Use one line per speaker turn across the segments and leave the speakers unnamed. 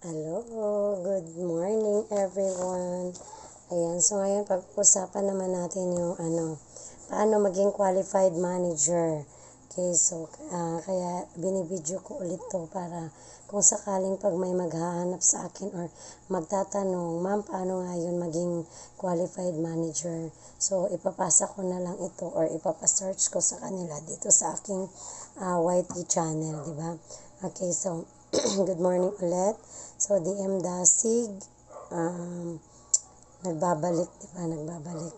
Hello, good morning everyone. Ayan, so ngayon pag-usapan naman natin yung paano maging qualified manager. Okay, so kaya binibidyo ko ulit to para kung sakaling pag may maghahanap sa akin or magtatanong, ma'am, paano nga yun maging qualified manager? So ipapasa ko na lang ito or ipapasearch ko sa kanila dito sa aking YT channel, di ba? Okay, so good morning ulit. So, DM Dasig, nagbabalik, di ba? Nagbabalik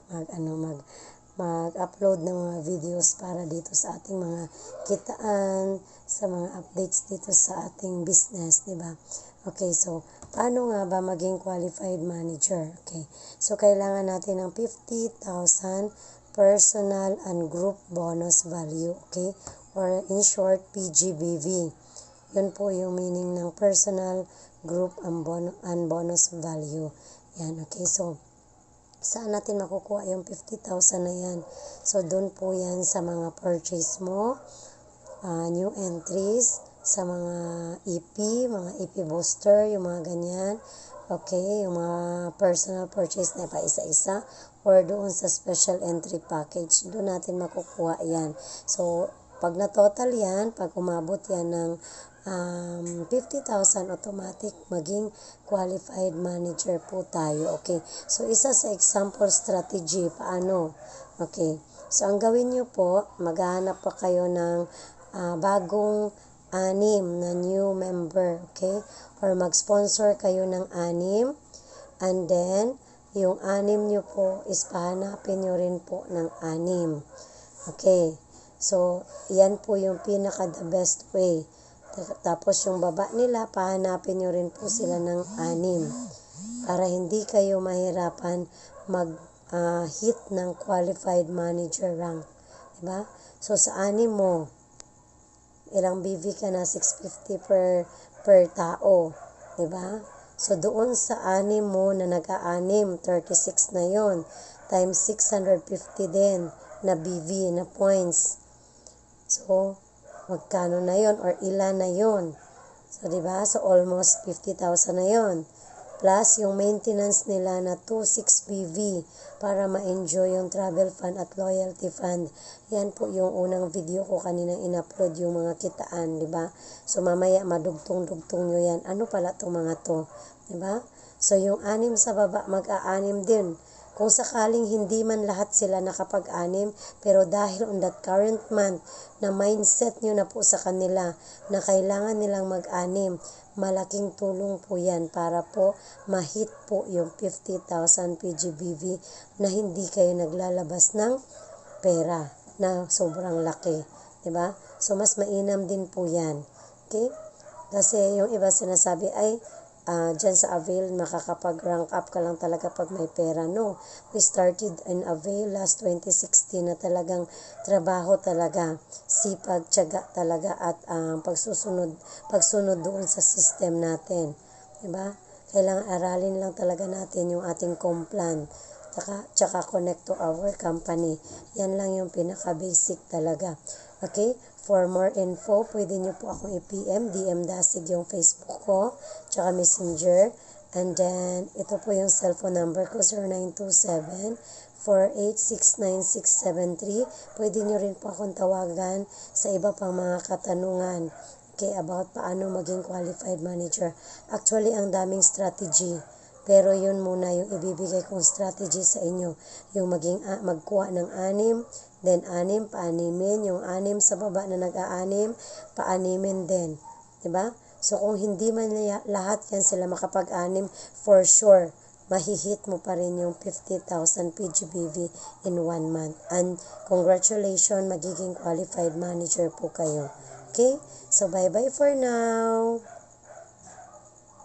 mag-upload ng mga videos para dito sa ating mga kitaan, sa mga updates dito sa ating business, di ba? Okay, so, paano nga ba maging qualified manager? Okay, so, kailangan natin ng 50,000 personal and group bonus value, okay? Or in short, PGBV. Yun po yung meaning ng personal, group, and bonus value. Yan, okay. So, saan natin makukuha yung 50,000 na yan? So, doon po yan sa mga purchase mo, new entries, sa mga EP booster, yung mga ganyan. Okay, yung mga personal purchase na pa isa-isa or doon sa special entry package, doon natin makukuha yan. So, pag na-total yan, pag umabot yan ng 50,000, automatic maging qualified manager po tayo. Okay, so isa sa example strategy, paano? Okay, so ang gawin nyo po, maghahanap pa kayo ng bagong 6 na new member, okay? Or mag-sponsor kayo ng 6, and then, yung 6 nyo po is pahanapin nyo rin po ng 6. Okay, so, yan po yung pinaka the best way. Tapos yung baba nila, pahanapin nyo rin po sila ng 6 para hindi kayo mahirapan mag-hit ng qualified manager rank. Diba? So, sa 6 mo, ilang BV ka na? 650 per tao. Diba? So, doon sa 6 mo na nag-a-6, 36 na yon times 650 din na BV, na points. So, magkano na yon or ilan na yon? So, diba? So, almost 50,000 na yon. Plus, yung maintenance nila na 26 BV para ma-enjoy yung travel fund at loyalty fund. Yan po yung unang video ko kanina in-upload yung mga kitaan, diba? So, mamaya madugtong-dugtong nyo yan. Ano pala itong mga to? Diba? So, yung 6 sa baba, mag-a-6 din. Kung sakaling hindi man lahat sila nakapag-6, pero dahil on that current month na mindset nyo na po sa kanila na kailangan nilang mag-6, malaking tulong po yan para po ma-hit po yung 50,000 PGBV na hindi kayo naglalabas ng pera na sobrang laki. Diba? So, mas mainam din po yan. Okay? Kasi yung iba sinasabi ay, dyan sa Avail, makakapag-rank up ka lang talaga pag may pera. No, we started in Avail last 2016 na talagang trabaho talaga, sipag, tiyaga talaga at pagsunod doon sa system natin. Diba? Kailangan aralin lang talaga natin yung ating complan. Tsaka connect to our company. Yan lang yung pinaka-basic talaga. Okay? For more info, pwede nyo po akong i-PM, DM Dasig yung Facebook ko, tsaka Messenger. And then, ito po yung cellphone number ko, 0927-4869-673. Pwede nyo rin po akong tawagan sa iba pang mga katanungan. Okay, about paano maging qualified manager. Actually, ang daming strategy. Pero yun muna yung ibibigay kong strategy sa inyo. Yung magkuha ng 6, then 6, paanimin. Yung 6 sa baba na nag-a-6, paanimin din. Diba? So, kung hindi man lahat yan sila makapag-6, for sure, mahihit mo pa rin yung 50,000 PGBV in 1 month. And congratulations, magiging qualified manager po kayo. Okay? So, bye-bye for now.